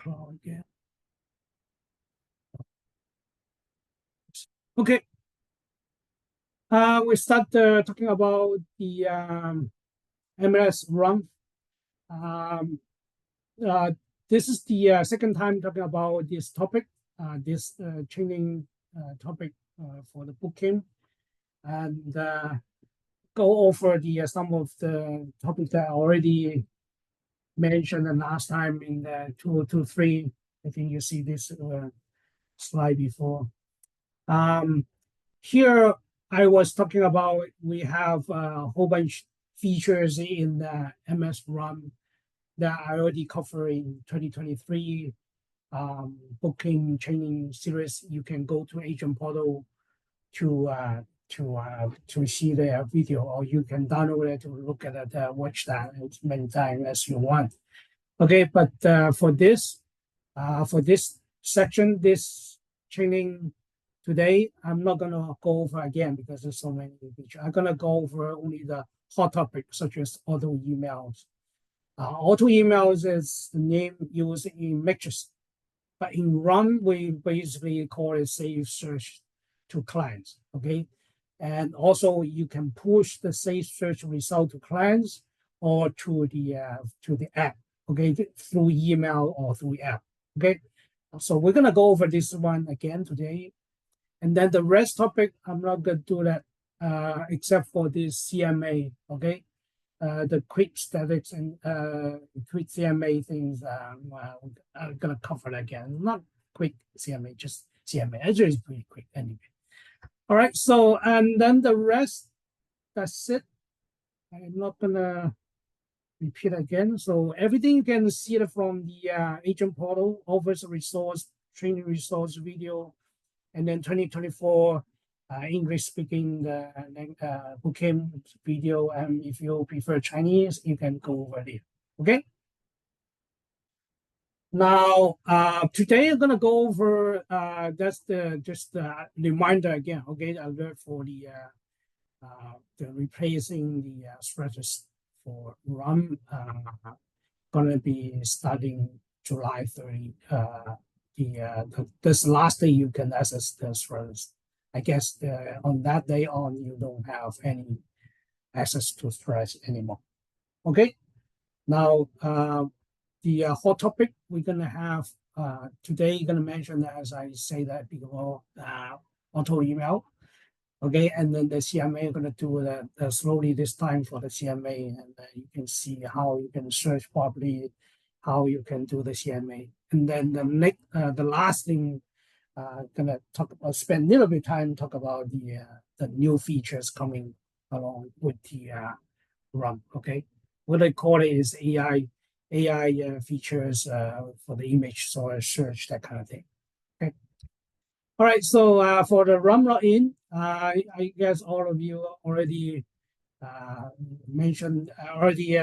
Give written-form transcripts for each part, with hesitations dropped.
cloud again. Okay. We start talking about the MLS REALM. This is the second time talking about this topic, this training topic for the bootcamp, and go over the some of the topics that I already mentioned the last time in the 2023. I think you see this slide before. Here I was talking about we have a whole bunch features in the MS REALM that I already covered in 2023 booking training series. You can go to Agent Portal to see the video, or you can download it to look at it, watch that as many times as you want. Okay, but for this section, this training today, I'm not gonna go over again because there's so many features. I'm gonna go over only the hot topics such as auto emails. Auto emails is the name used in Matrix, but in REALM we basically call it safe search to clients. Okay, and also you can push the safe search result to clients or to the app. Okay, through email or through app. Okay, so we're gonna go over this one again today. And then the rest topic, I'm not going to do that except for this CMA, okay? The quick statics and quick CMA things, I'm going to cover that again. Not quick CMA, just CMA. Actually, it's pretty quick anyway. All right, so, and then the rest, that's it. I'm not going to repeat again. So everything you can see it from the Agent Portal, Office resource, training resource video, and then 2024 English speaking bootcamp video. And if you prefer Chinese, you can go over there. Okay. Now today I'm gonna go over that's just reminder again. Okay, I learned for the replacing the Stratus for REALM. Gonna be starting July 30. This last day you can access the Stratus. I guess on that day on you don't have any access to Stratus anymore. Okay. Now the hot topic we're gonna have today. Gonna mention as I say that before auto email. Okay, and then the CMA I'm gonna do that slowly this time for the CMA, and you can see how you can search properly, how you can do the CMA. And then the last thing, gonna talk about, spend a little bit of time talk about the new features coming along with the REALM. Okay, what I call it is AI features for the image search, that kind of thing. Okay. All right. So for the REALM login, I guess all of you already mentioned already.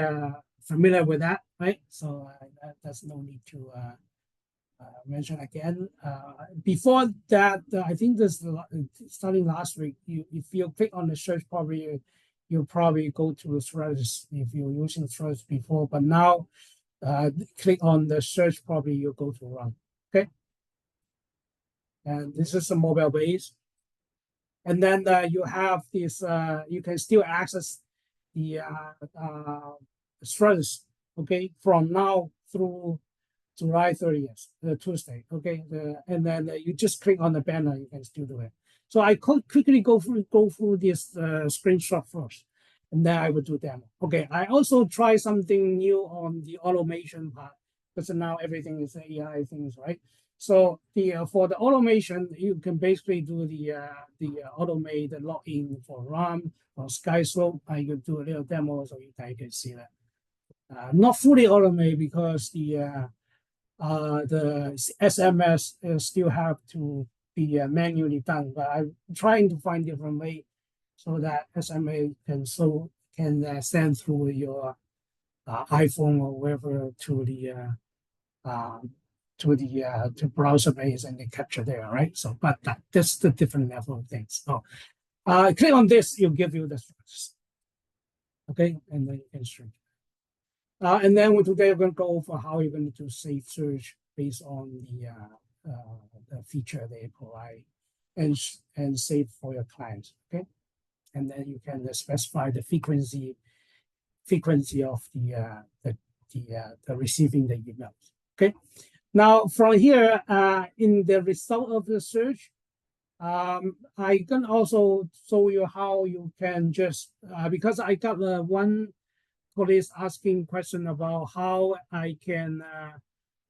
Familiar with that, right? So there's no need to mention again. Before that, I think this starting last week. If you click on the search, probably you'll probably go to Stratus if you're using Stratus before. But now, click on the search, probably you'll go to REALM. Okay. And this is a mobile base. And then you have this. You can still access the Stratus, okay, from now through July 30th, Tuesday, okay, and then you just click on the banner, you can still do it. So I could quickly go through this screenshot first, and then I will do demo. Okay, I also try something new on the automation part because now everything is AI things, right? So for the automation, you can basically do the automate the login for REALM or Skyslope. I can do a little demo so you guys can see that. Not fully automated because the SMS still have to be manually done, but I'm trying to find different way so that SMA can send through your iPhone or whatever to browser base and they capture there, right? So, but that's the different level of things. So, click on this, it'll give you the structures. Okay, and then you can search. And then today we're going to go over how you're going to do safe search based on the feature they provide, and save for your clients. Okay, and then you can specify the frequency of the receiving the emails. Okay, now from here, in the result of the search, I can also show you how you can just because I got one police asking question about how I can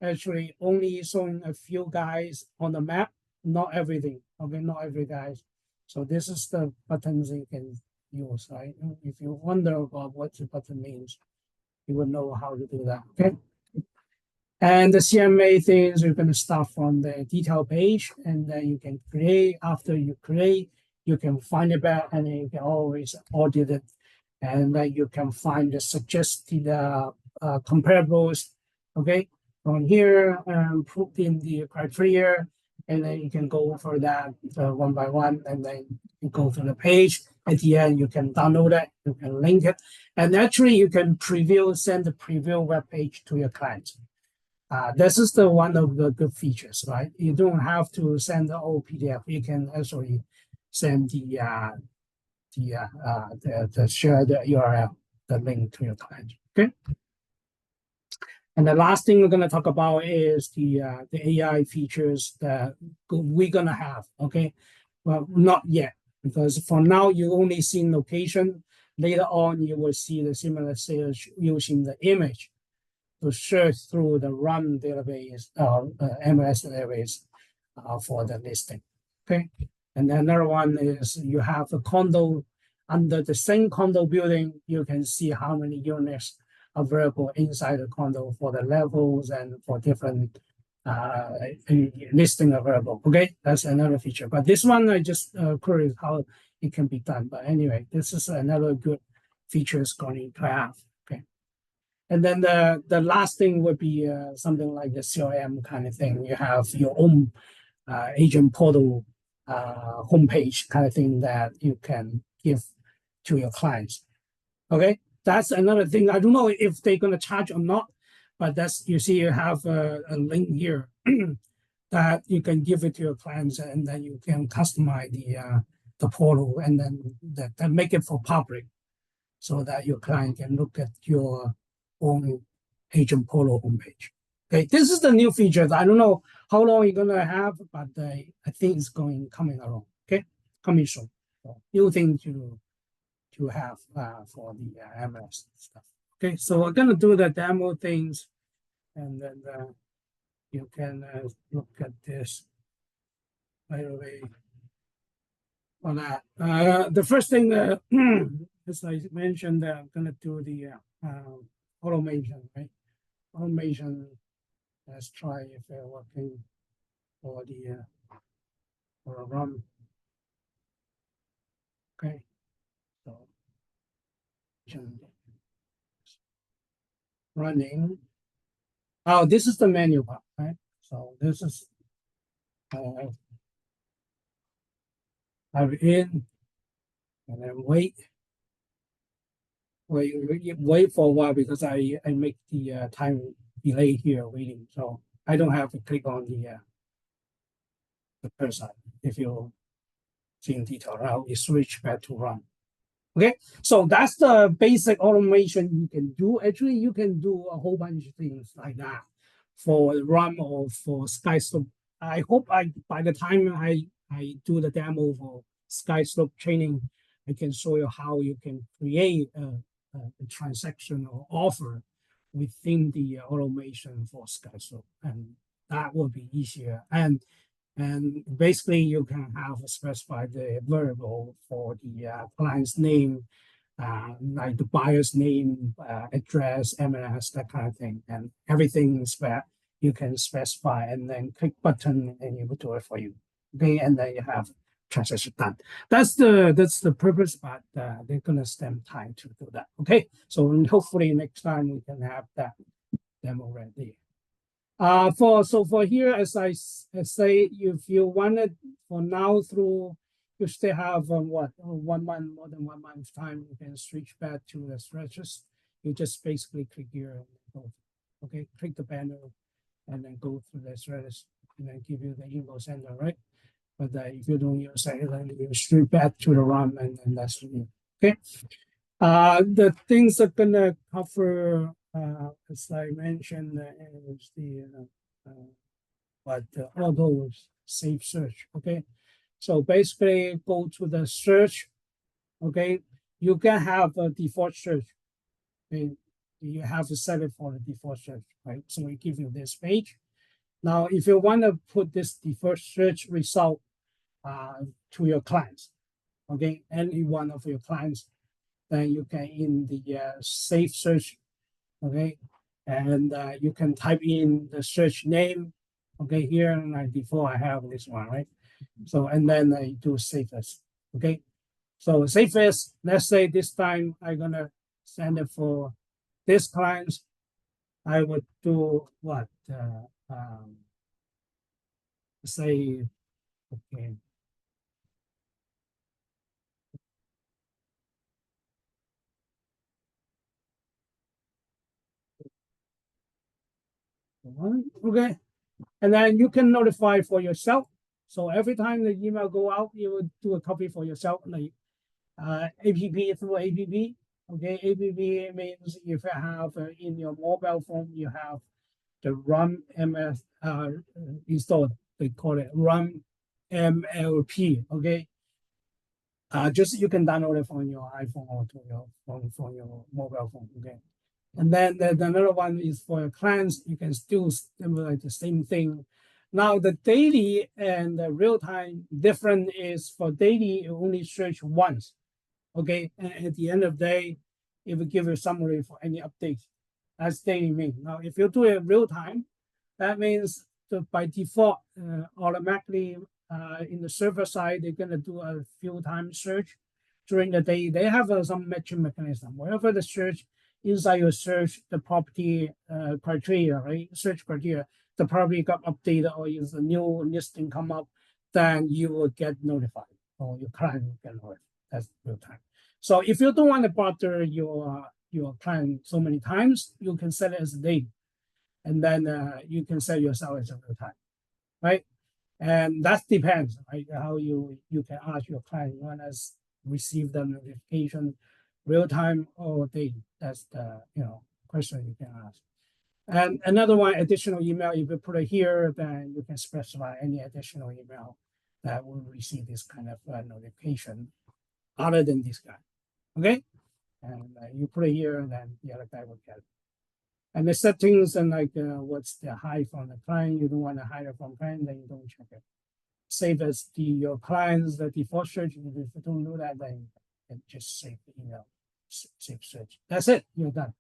actually only showing a few guys on the map, not everything. Okay, not every guys. So this is the buttons you can use, right? If you wonder about what the button means, you will know how to do that. Okay. And the CMA things, you're going to start from the detail page, and then you can create. After you create, you can find it back, and then you can always audit it, and then you can find the suggested comparables. Okay, from here, put in the criteria, and then you can go for that one by one, and then you go to the page. At the end, you can download it, you can link it, and actually you can send the preview web page to your clients. This is the one of the good features, right? You don't have to send the whole PDF. You can actually send the shared URL, the link to your client. Okay. And the last thing we're going to talk about is the AI features that we're going to have. Okay. Well, not yet, because for now you only see location. Later on, you will see the similar search using the image to search through the REALM database, MLS database for the listing. Okay. And another one is you have a condo under the same condo building. You can see how many units available inside the condo for the levels and for different listing available. Okay, that's another feature. But this one I just curious how it can be done. But anyway, this is another good feature it's going to have. Okay, and then the last thing would be something like the CRM kind of thing. You have your own agent portal homepage kind of thing that you can give to your clients. Okay, that's another thing. I don't know if they're going to charge or not, but that's, you see, you have a link here that you can give it to your clients, and then you can customize the portal, and then that make it for public, so that your client can look at your own agent portal homepage. Okay, this is the new feature. I don't know how long you're gonna have, but I think it's coming along. Okay, coming soon. So new thing to have for the MLS stuff. Okay, so we're gonna do the demo things, and then you can look at this right away for that. The first thing, as I mentioned, I'm gonna do the automation, right? Automation. Let's try if they're working for the for a run. Okay, so running. Oh, this is the menu part, right? So this is I'm in, and then wait for a while, because I make the time delay here waiting, so I don't have to click on the cursor. If you see in detail, now we switch back to run. Okay, so that's the basic automation you can do. Actually, you can do a whole bunch of things like that for run or for Skyslope. I hope by the time I do the demo for Skyslope training, I can show you how you can create a transaction or offer within the automation for Skyslope, and that will be easier. And basically, you can have specified the variable for the client's name, like the buyer's name, address, MLS, that kind of thing, and everything is where you can specify, and then click button, and it will do it for you. Okay, and then you have transaction done. That's the purpose, but they're gonna spend time to do that. Okay, so hopefully next time we can have that demo ready. For here, as I say, if you wanted for now through, you still have 1 month, more than 1 month time, you can switch back to the Stratus. You just basically click here and go. Okay, click the banner, and then go through the Stratus and then give you the info center, right? But if you don't use it, then you straight back to the RUM, and then that's it. Okay. The things are gonna cover, as I mentioned, is auto safe search. Okay. So basically, go to the search. Okay. You can have a default search. Okay. You have to set it for the default search, right? So we give you this page. Now, if you want to put this default search result to your clients, okay, any one of your clients, then you can in the safe search, okay, and you can type in the search name, okay, here, and by default I have this one, right? So, and then you do safest, okay. So safest, let's say this time I'm gonna send it for this client. I would do what? Say, okay. Okay, and then you can notify for yourself. So every time the email go out, you would do a copy for yourself, like APP through APP. Okay, APP means if you have in your mobile phone, you have the RUM MS installed. They call it RUM MLP. Okay, just you can download it from your iPhone or to your phone from your mobile phone. Okay. And then the another one is for your clients. You can still stimulate the same thing. Now the daily and the real time different is for daily, you only search once. Okay, and at the end of the day, it will give you a summary for any updates. That's daily mean. Now, if you do it real time, that means that by default, automatically in the server side, they're gonna do a few times search during the day. They have some matching mechanism. Wherever the search inside your search, the property criteria, right? Search criteria, the property got updated or is a new listing come up, then you will get notified or your client will get notified. That's real time. So if you don't want to bother your client so many times, you can set it as a day, and then you can set yourself as a real time, right? And that depends, right? How you can ask your client, you want to receive the notification real time or daily. That's the question you can ask. And another one, additional email, if you put it here, then you can specify any additional email that will receive this kind of notification other than this guy. Okay, and you put it here, and then the other guy will get it. And the settings and like what's the hide from the client, you don't want to hide it from client, then you don't check it. Save as your clients the default search. If you don't do that, then just save the email, save search. That's it. You're done.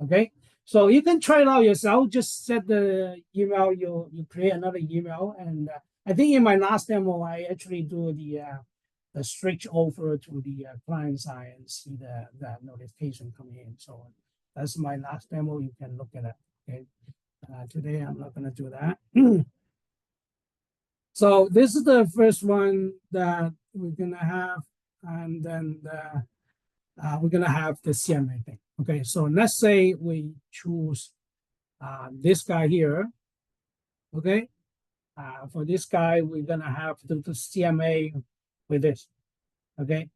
Okay. So you can try it out yourself. Just set the email. You create another email, and I think in my last demo, I actually do the switch over to the client side and see the notification coming in. So that's my last demo. You can look at it. Okay. Today I'm not going to do that. So this is the first one that we're going to have, and then we're going to have the CMA thing. Okay. So let's say we choose this guy here. Okay. For this guy, we're going to have the CMA with this. Okay,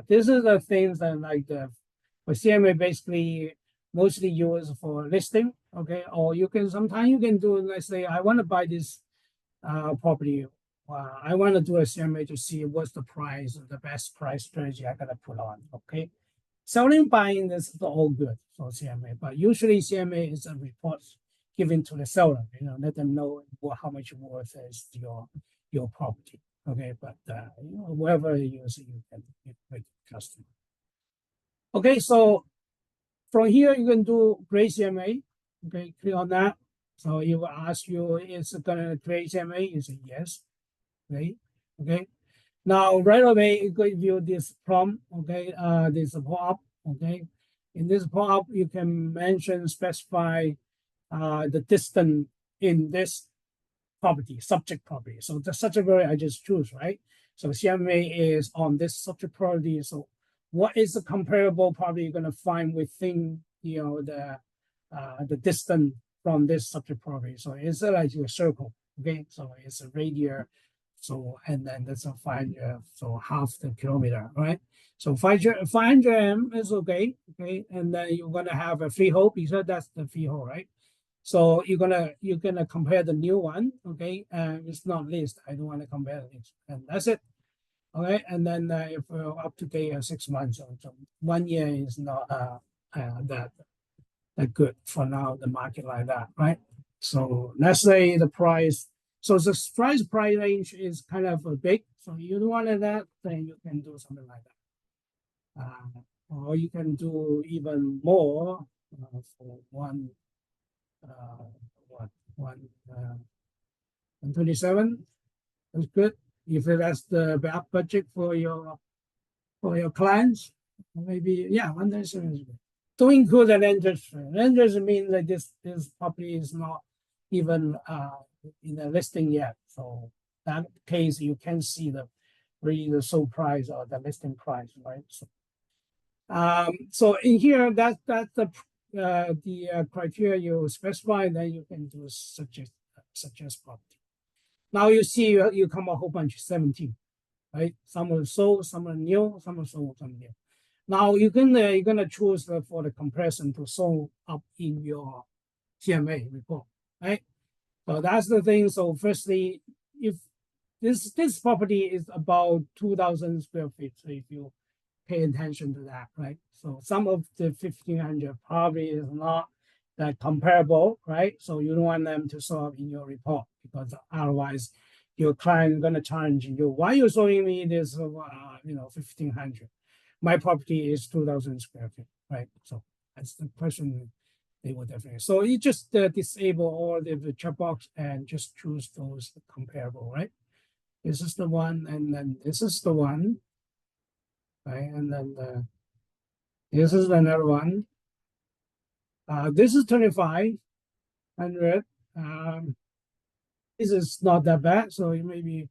this is the things that like for CMA basically mostly used for listing. Okay, or you can sometimes you can do, let's say I want to buy this property. I want to do a CMA to see what's the price, the best price strategy I gotta put on. Okay, selling, buying, this is all good for CMA, but usually CMA is a report given to the seller. Let them know how much worth is your property. Okay, but whatever you use, you can make it custom. Okay, so from here you can do create CMA. Okay, click on that. So it will ask you, is it gonna create CMA? You say yes. Okay, okay. Now right away it gives you this prompt. Okay, this pop-up. Okay, in this pop-up you can specify the distance in this property, subject property. So the subject property I just choose, right? So CMA is on this subject property. So what is the comparable property you're going to find within the distance from this subject property. So it's like a circle, okay? So it's a radius, so and then that's a 500, so half the kilometer, right? So 500 m is okay, okay, and then you're gonna have a freehold because that's the freehold, right? So you're gonna compare the new one, okay? And it's not list. I don't want to compare this, and that's it. Okay, and then if up to date 6 months, so 1 year is not that good for now. The market like that, right? So let's say the price. So the price range is kind of big. So you don't want that, then you can do something like that, or you can do even more for one what one 127. That's good. If that's the back budget for your clients, maybe yeah, 127 is good. To include an interest rate. Interest means that this property is not even in the listing yet. So that case you can see really the sold price or the listing price, right? So in here that's the criteria you specify, then you can do suggest property. Now you see you come a whole bunch 17, right? Some are sold, some are new, some are sold, some are new. Now you're gonna choose for the comparison to show up in your TMA report, right? So that's the thing. So firstly, if this property is about 2,000 square feet, so if you pay attention to that, right? So some of the 1,500 probably is not that comparable, right? So you don't want them to show up in your report because otherwise your client is gonna challenge you. Why are you showing me this, 1,500? My property is 2,000 square feet, right? So that's the question they would definitely. So you just disable all the checkbox and just choose those comparable, right? This is the one, and then this is the one, right? And then this is another one. This is 2,500. This is not that bad, so you maybe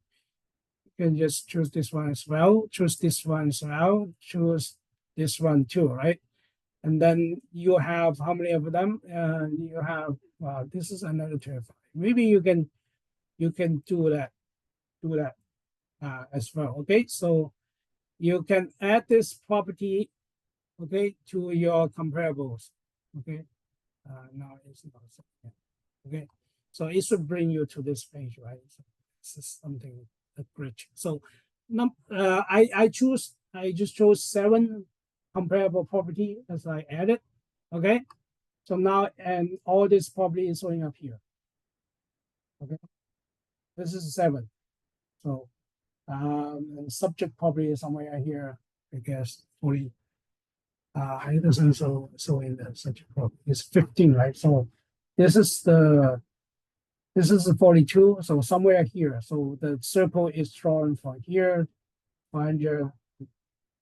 can just choose this one as well, choose this one as well, choose this one too, right? And then you have how many of them? You have this is another 25. Maybe you can do that as well. Okay, so you can add this property, okay, to your comparables. Okay, now it's not okay. So it should bring you to this page, right? So this is something great. So I just chose 7 comparable property as I added. Okay. So now and all this property is showing up here. Okay. This is 7. So and subject property is somewhere here, I guess 40. It doesn't so in the subject property. It's 15, right? So this is the 42, so somewhere here. So the circle is drawn from here, 500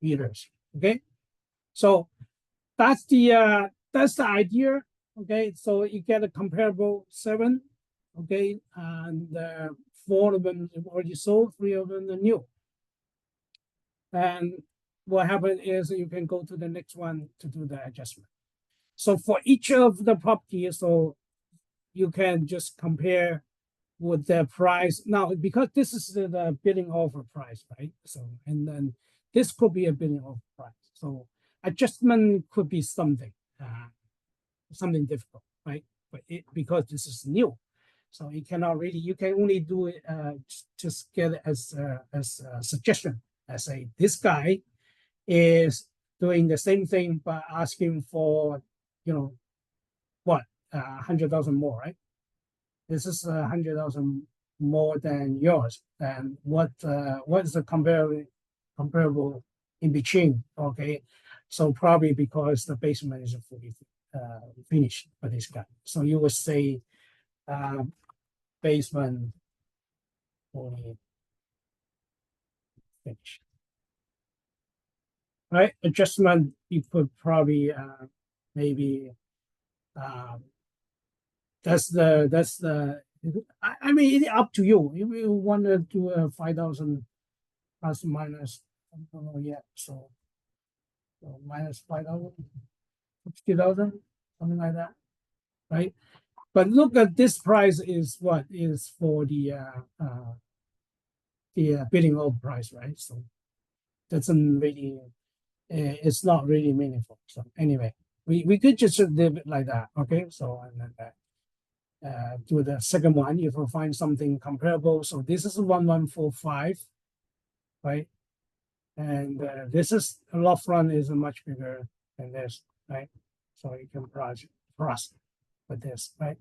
meters. Okay, so that's the idea. Okay, so you get a comparable 7. Okay, and 4 of them have already sold, 3 of them are new. And what happened is you can go to the next one to do the adjustment. So for each of the properties, so you can just compare with the price now, because this is the bidding offer price, right? So and then this could be a bidding offer price. So adjustment could be something difficult, right? But because this is new, so you cannot really. You can only do it just get it as a suggestion. I say this guy is doing the same thing but asking for what 100,000 more, right? This is 100,000 more than yours. And what is the comparable in between? Okay, so probably because the basement is fully finished for this guy. So you would say basement fully finished. Right, adjustment you could probably maybe that's the I mean it's up to you. If you want to do a 5,000 plus minus, I don't know yet. So minus 5,000, 60,000, something like that, right? But look at this price is what is for the bidding over price, right? So doesn't really, it's not really meaningful. So anyway, we could just leave it like that. Okay, so and then do the second one if we find something comparable. So this is 1145, right? And this is a lot front is much bigger than this, right? So you can cross with this, right?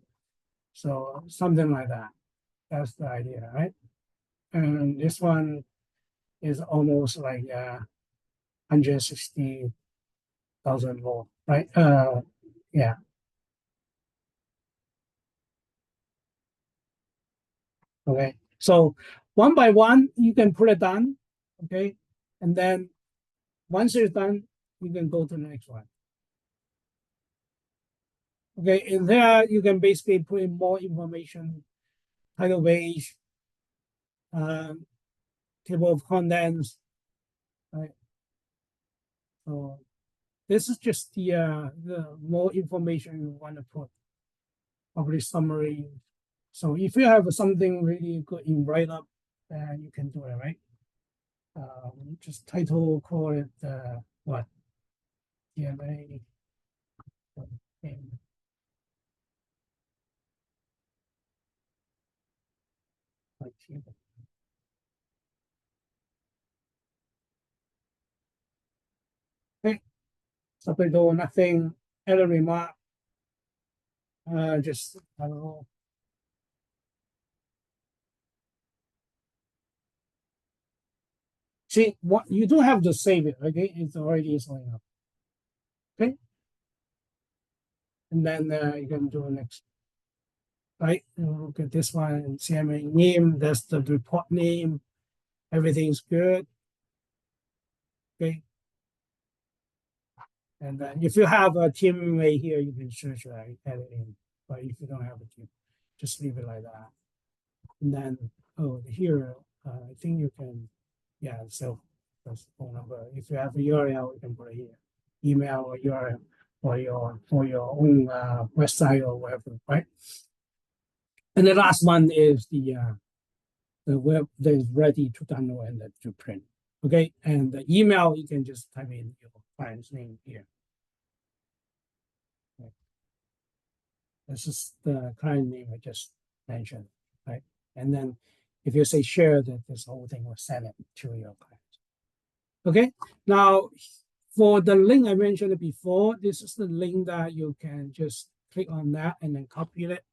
So something like that. That's the idea, right? And this one is almost like 160,000 more, right? Yeah. Okay. So one by one, you can put it down. Okay. And then once it's done, you can go to the next one. Okay. In there, you can basically put in more information, title page, table of contents, right? So this is just the more information you want to put, probably summary. So if you have something really good in write up, then you can do it, right? Just title, call it what? TMA. Okay, subtitle, nothing, other remark, just, I don't know. See, what you don't have to save it, okay? It's already showing up. Okay. And then you can do next. Right? Look at this one, CMA name, that's the report name. Everything's good. Okay. And then if you have a teammate here, you can search that, add it in. But if you don't have a team, just leave it like that. And then, oh, here, I think you can, yeah, so that's the phone number. If you have a URL, you can put it here. Email or URL for your own website or whatever, right? And the last one is the web that is ready to download and to print. Okay, and the email, you can just type in your client's name here. Okay. This is the client name I just mentioned, right? And then if you say share, that this whole thing will send it to your client. Okay, now for the link I mentioned before, this is the link that you can just click on that and then copy it.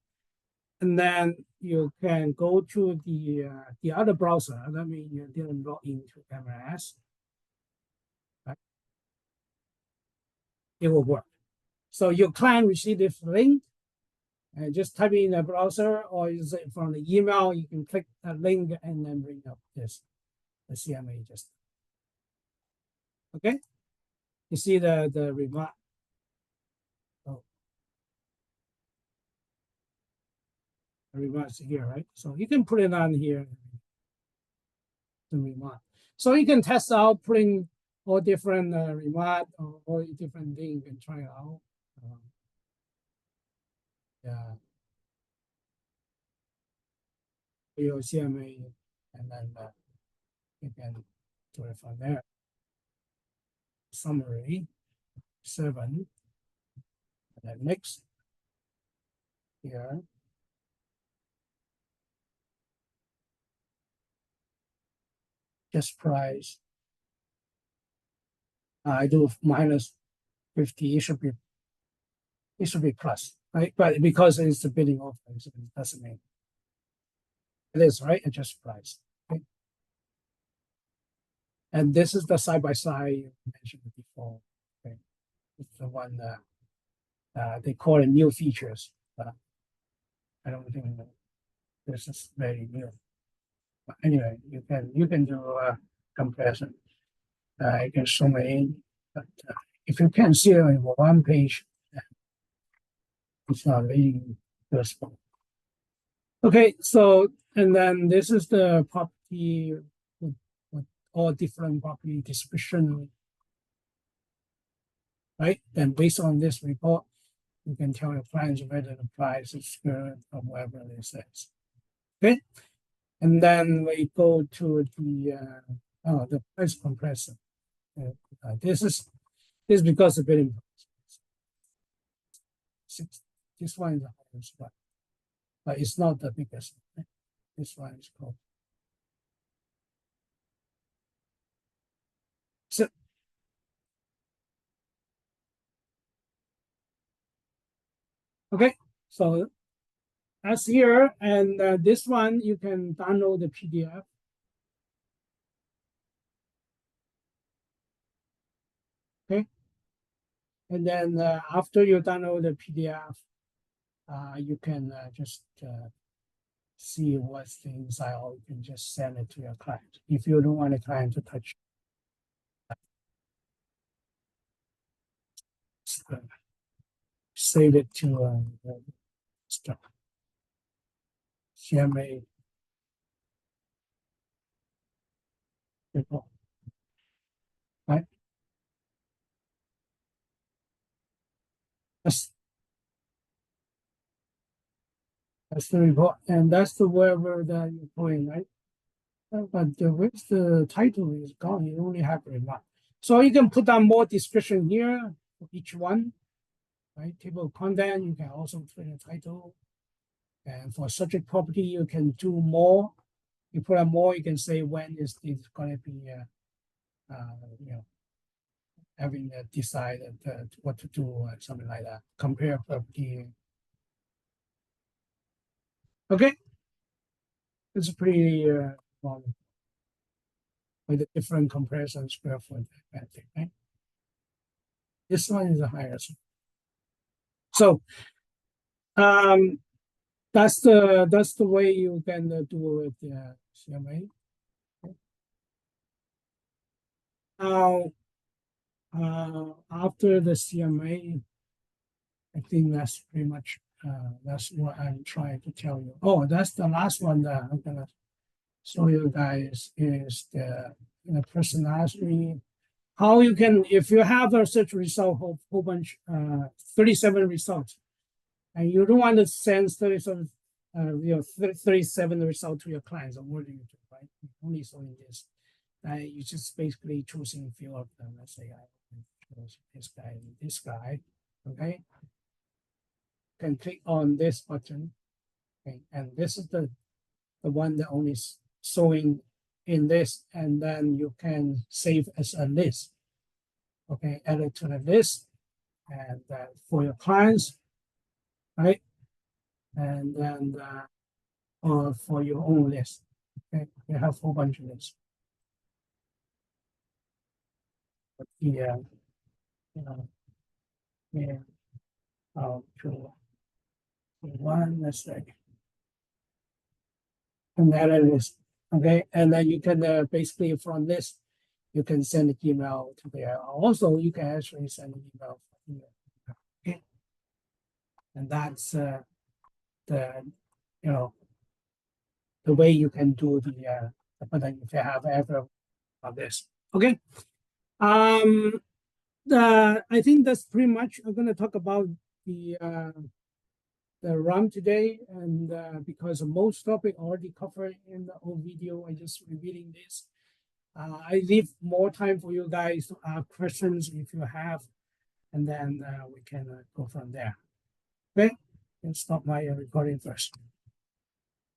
And then you can go to the other browser. That means you didn't log into MLS. Right? It will work. So your client receive this link, and just type in the browser or use it from the email. You can click that link and then bring up this the CMA just. Okay. You see the remark. Oh, the remarks here, right? So you can put it on here. The remark. So you can test out putting all different remark or all different things and try it out. Yeah. Your CMA, and then you can do it from there. Summary 7, and then next here. Just price. I do minus 50. It should be plus, right? But because it's a bidding offer, it doesn't mean it is, right? Adjust price. Okay. And this is the side by side you mentioned before. Okay. It's the one that they call it new features, but I don't think this is very new. But anyway, you can do a comparison. You can zoom in, but if you can see it on one page, it's not really useful. Okay, so and then this is the property with all different property description, right? And based on this report, You can tell your clients whether the price is good or whatever it says. Okay, and then we go to the price comparison. This is because of bidding price. This one is the highest one, but it's not the biggest. Right? This one is called. So, okay, so that's here, and this one you can download the PDF. Okay, and then after you download the PDF, you can just see what's the inside, or you can just send it to your client if you don't want a client to touch. Save it to CMA report, right? That's the report, and that's the wherever that you're putting, right? But where's the title is gone? You only have remark. So you can put down more description here for each one, right? Table of content, you can also put a title. And for subject property, you can do more. You put on more, you can say when is it going to be, you know, having decided what to do or something like that. Compare property. Okay, it's pretty long with a different comparison square foot. Right? This one is the highest. So that's the way you can do it with CMA. Now, after the CMA, I think that's pretty much that's what I'm trying to tell you. Oh, that's the last one that I'm gonna show you guys is the personality. How you can, if you have a search result, whole bunch, 37 results, and you don't want to send 37, 37 results to your clients, or what do you do, right? Only showing this. You just basically choosing a few of them. Let's say I choose this guy, okay? Can click on this button, okay? And this is the one that only is showing in this, and then you can save as a list, okay? Add it to the list, and for your clients, right? And then or for your own list, okay? You have a whole bunch of lists. But yeah, to one, let's say, and that is okay. And then you can basically from this, you can send an email to there. Also, you can actually send an email from here. Okay, and that's the the way you can do the button if you have ever of this. Okay. I think that's pretty much. I'm going to talk about the RAM today, and because most topic already covered in the old video, I just revealing this. I leave more time for you guys to ask questions if you have, and then we can go from there. Okay, and stop my recording first.